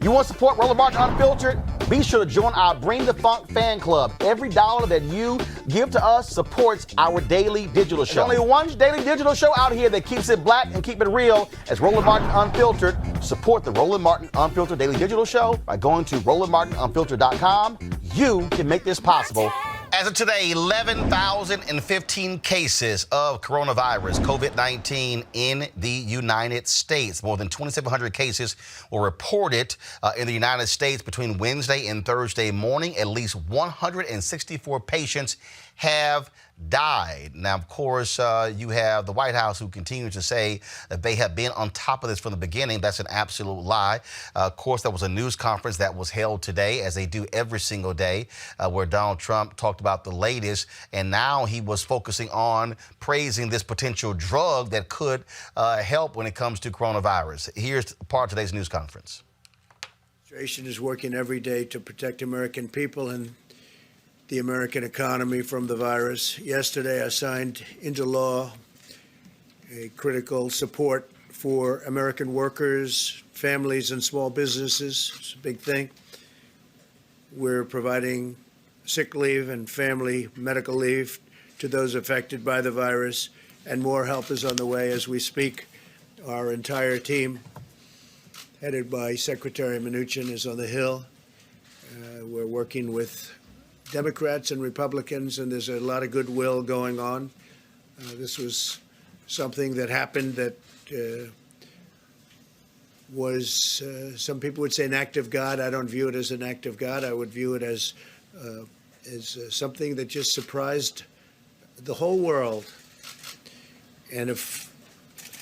You want to support Roland Martin Unfiltered? Be sure to join our Bring the Funk fan club. Every dollar that you give to us supports our daily digital show. There's only one daily digital show out here that keeps it black and keep it real as Roland Martin Unfiltered. Support the Roland Martin Unfiltered daily digital show by going to RolandMartinUnfiltered.com. You can make this possible. As of today, 11,015 cases of coronavirus, COVID-19 in the United States. More than 2,700 cases were reported in the United States between Wednesday and Thursday morning. At least 164 patients have died. Now, of course, you have the White House who continues to say that they have been on top of this from the beginning. That's an absolute lie. Of course, there was a news conference that was held today, as they do every single day, where Donald Trump talked about the latest, and now he was focusing on praising this potential drug that could help when it comes to coronavirus. Here's part of today's news conference. The administration is working every day to protect American people and the American economy from the virus. Yesterday, I signed into law a critical support for American workers, families, and small businesses. It's a big thing. We're providing sick leave and family medical leave to those affected by the virus, and more help is on the way as we speak. Our entire team, headed by Secretary Mnuchin, is on the Hill. We're working with Democrats and Republicans, and there's a lot of goodwill going on. This was something that happened that was, some people would say, an act of God. I don't view it as an act of God. I would view it as something that just surprised the whole world. And if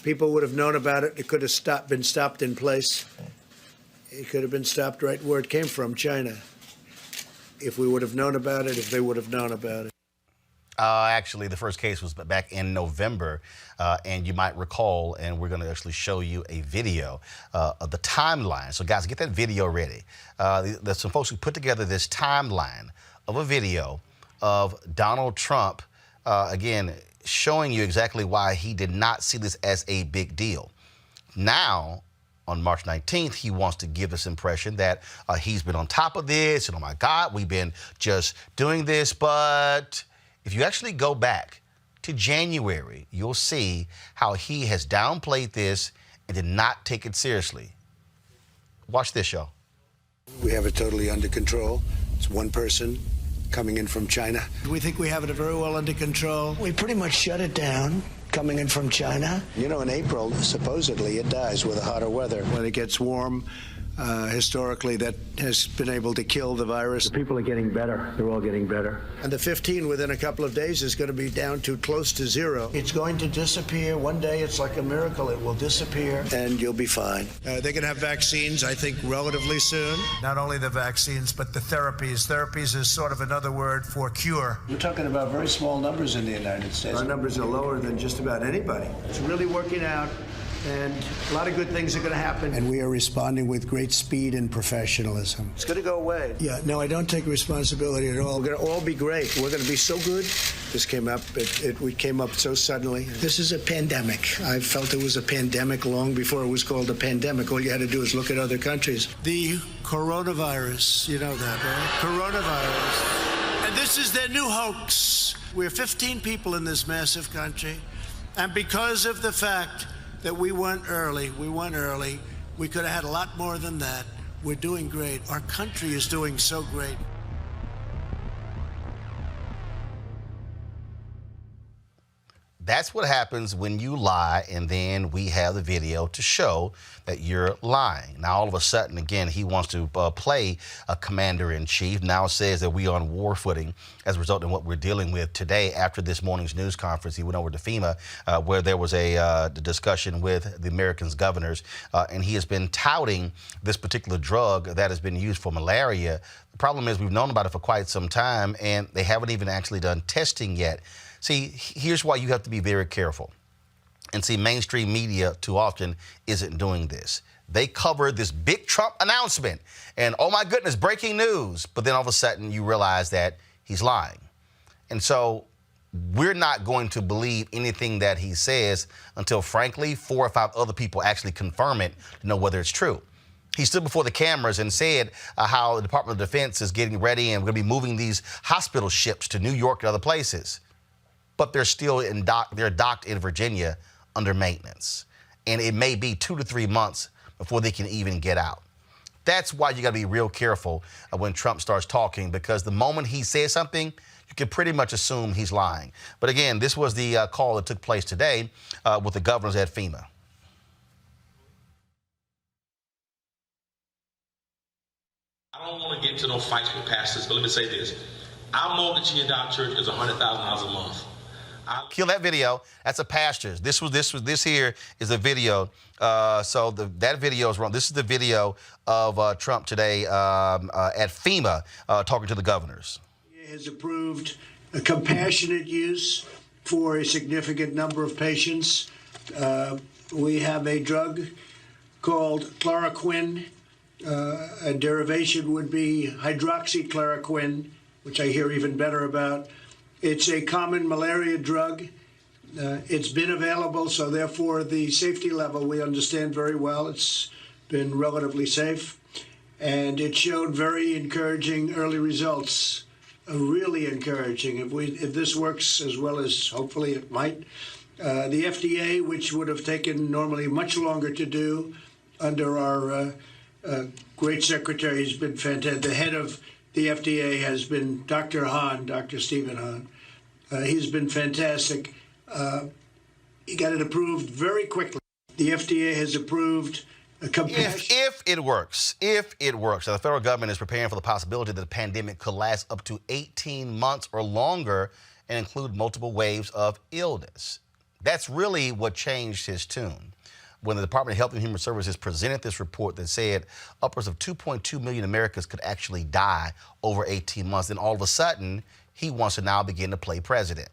people would have known about it, it could have been stopped in place. It could have been stopped right where it came from, China. If we would have known about it, if they would have known about it. Actually, the first case was back in November, and you might recall, and we're going to actually show you a video of the timeline. So, guys, get that video ready. There's some folks who put together this timeline of a video of Donald Trump, again, showing you exactly why he did not see this as a big deal. Now, on March 19th, he wants to give this impression that he's been on top of this, and oh my God, we've been just doing this. But if you actually go back to January, you'll see how he has downplayed this and did not take it seriously. Watch this, y'all. We have it totally under control. It's one person coming in from China. We think we have it very well under control. We pretty much shut it down. Coming in from China. You know, in April, supposedly it dies with the hotter weather. When it gets warm, historically, that has been able to kill the virus. People are getting better. They're all getting better. And the 15 within a couple of days is going to be down to close to zero. It's going to disappear. One day, it's like a miracle. It will disappear. And you'll be fine. They're going to have vaccines, I think, relatively soon. Not only the vaccines, but the therapies. Therapies is sort of another word for cure. We're talking about very small numbers in the United States. Our numbers are lower than just about anybody. It's really working out. And a lot of good things are going to happen. And we are responding with great speed and professionalism. It's going to go away. Yeah, no, I don't take responsibility at all. We're going to all be great. We're going to be so good. This came up, it came up so suddenly. This is a pandemic. I felt it was a pandemic long before it was called a pandemic. All you had to do is look at other countries. The coronavirus, you know that, right? Coronavirus. And this is their new hoax. We're 15 people in this massive country. And because of the fact that we went early, we could have had a lot more than that. We're doing great. Our country is doing so great. That's what happens when you lie, and then we have the video to show that you're lying. Now, all of a sudden, again, he wants to play a commander-in-chief. Now it says that we are on war footing as a result of what we're dealing with today. After this morning's news conference, he went over to FEMA, where there was a discussion with the Americans' governors, and he has been touting this particular drug that has been used for malaria. The problem is we've known about it for quite some time, and they haven't even actually done testing yet. See, here's why you have to be very careful. And see, mainstream media too often isn't doing this. They cover this big Trump announcement and, oh my goodness, breaking news. But then all of a sudden you realize that he's lying. And so we're not going to believe anything that he says until, frankly, 4 or 5 other people actually confirm it to know whether it's true. He stood before the cameras and said how the Department of Defense is getting ready and we're going to be moving these hospital ships to New York and other places. But they're still they're docked in Virginia under maintenance. And it may be 2 to 3 months before they can even get out. That's why you got to be real careful when Trump starts talking, because the moment he says something, you can pretty much assume he's lying. But again, this was the call that took place today with the governors at FEMA. I don't want to get into no fights with pastors, but let me say this. Our mortgage here at our church is $100,000 a month. Kill that video. That's a pastor's. This here is a video. That video is wrong. This is the video of Trump today at FEMA talking to the governors. Has approved a compassionate use for a significant number of patients. We have a drug called chloroquine. A derivation would be hydroxychloroquine, which I hear even better about. It's a common malaria drug. It's been available, so therefore the safety level we understand very well. It's been relatively safe, and it showed very encouraging early results. Really encouraging. If this works as well as hopefully it might, the FDA, which would have taken normally much longer to do under our great secretary, has been fantastic. The head of the FDA has been Dr. Hahn, Dr. Stephen Hahn. He's been fantastic. He got it approved very quickly. The FDA has approved a compassion. If it works. So the federal government is preparing for the possibility that the pandemic could last up to 18 months or longer and include multiple waves of illness. That's really what changed his tune. When the Department of Health and Human Services presented this report that said upwards of 2.2 million Americans could actually die over 18 months, then all of a sudden, he wants to now begin to play president.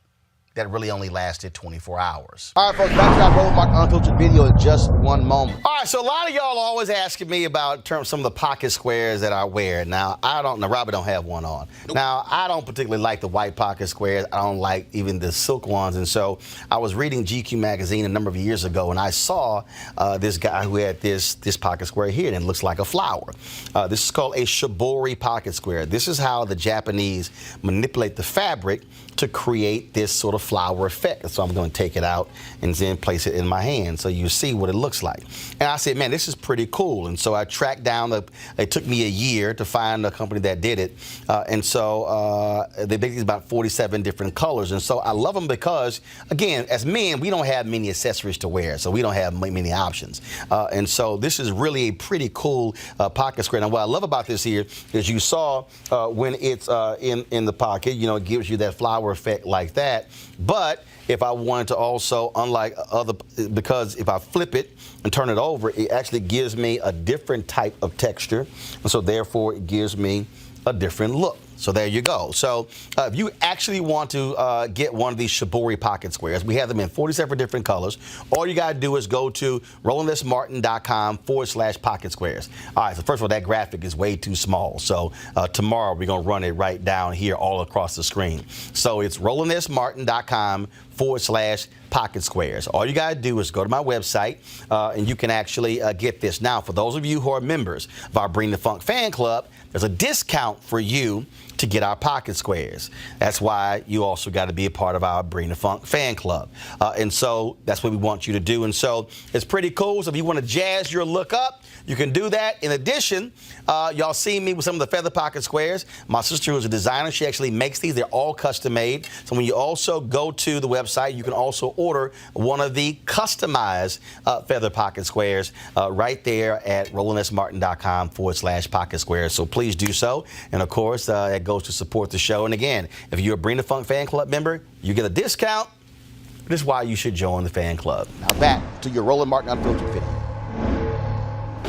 That really only lasted 24 hours. All right, folks, back to our Roland Martin Unfiltered video in just one moment. All right, so a lot of y'all are always asking me about some of the pocket squares that I wear. Now, Robert don't have one on. Nope. Now, I don't particularly like the white pocket squares. I don't like even the silk ones. And so I was reading GQ magazine a number of years ago, and I saw this guy who had this pocket square here, and it looks like a flower. This is called a shibori pocket square. This is how the Japanese manipulate the fabric to create this sort of flower effect. So I'm going to take it out and then place it in my hand so you see what it looks like. And I said, man, this is pretty cool. And so I tracked down, it took me a year to find a company that did it. And so they make these about 47 different colors. And so I love them because, again, as men, we don't have many accessories to wear, so we don't have many options. And so this is really a pretty cool pocket square. Now, what I love about this here is you saw when it's in the pocket, you know, it gives you that flower effect like that. But if I wanted to also, unlike other, because if I flip it and turn it over, it actually gives me a different type of texture. And so therefore it gives me a different look. So there you go. So if you actually want to get one of these shibori pocket squares, we have them in 47 different colors. All you got to do is go to rolandsmartin.com/pocket squares. All right, so first of all, that graphic is way too small. So tomorrow we're going to run it right down here all across the screen. So it's rolandsmartin.com/pocket squares. All you got to do is go to my website and you can actually get this. Now, for those of you who are members of our Bring the Funk fan club, there's a discount for you to get our pocket squares. That's why you also got to be a part of our Bring the Funk fan club. And so that's what we want you to do. And so it's pretty cool. So if you want to jazz your look up, you can do that. In addition, y'all see me with some of the feather pocket squares. My sister, who's a designer, she actually makes these. They're all custom made. So when you also go to the website, you can also order one of the customized feather pocket squares right there at rolandsmartin.com/pocket squares. So please do so. And of course, it goes to support the show. And again, if you're a Bring the Funk fan club member, you get a discount. This is why you should join the fan club. Now back to your Roland Martin Unfiltered video.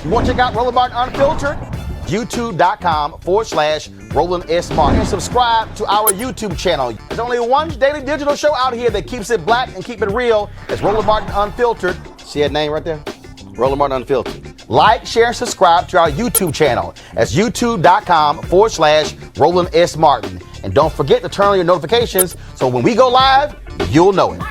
You want to check out Roland Martin Unfiltered? YouTube.com/Roland S. Martin. And subscribe to our YouTube channel. There's only one daily digital show out here that keeps it black and keep it real. It's Roland Martin Unfiltered. See that name right there? Roland Martin Unfiltered. Like, share, and subscribe to our YouTube channel. That's youtube.com/Roland S. Martin. And don't forget to turn on your notifications so when we go live, you'll know it.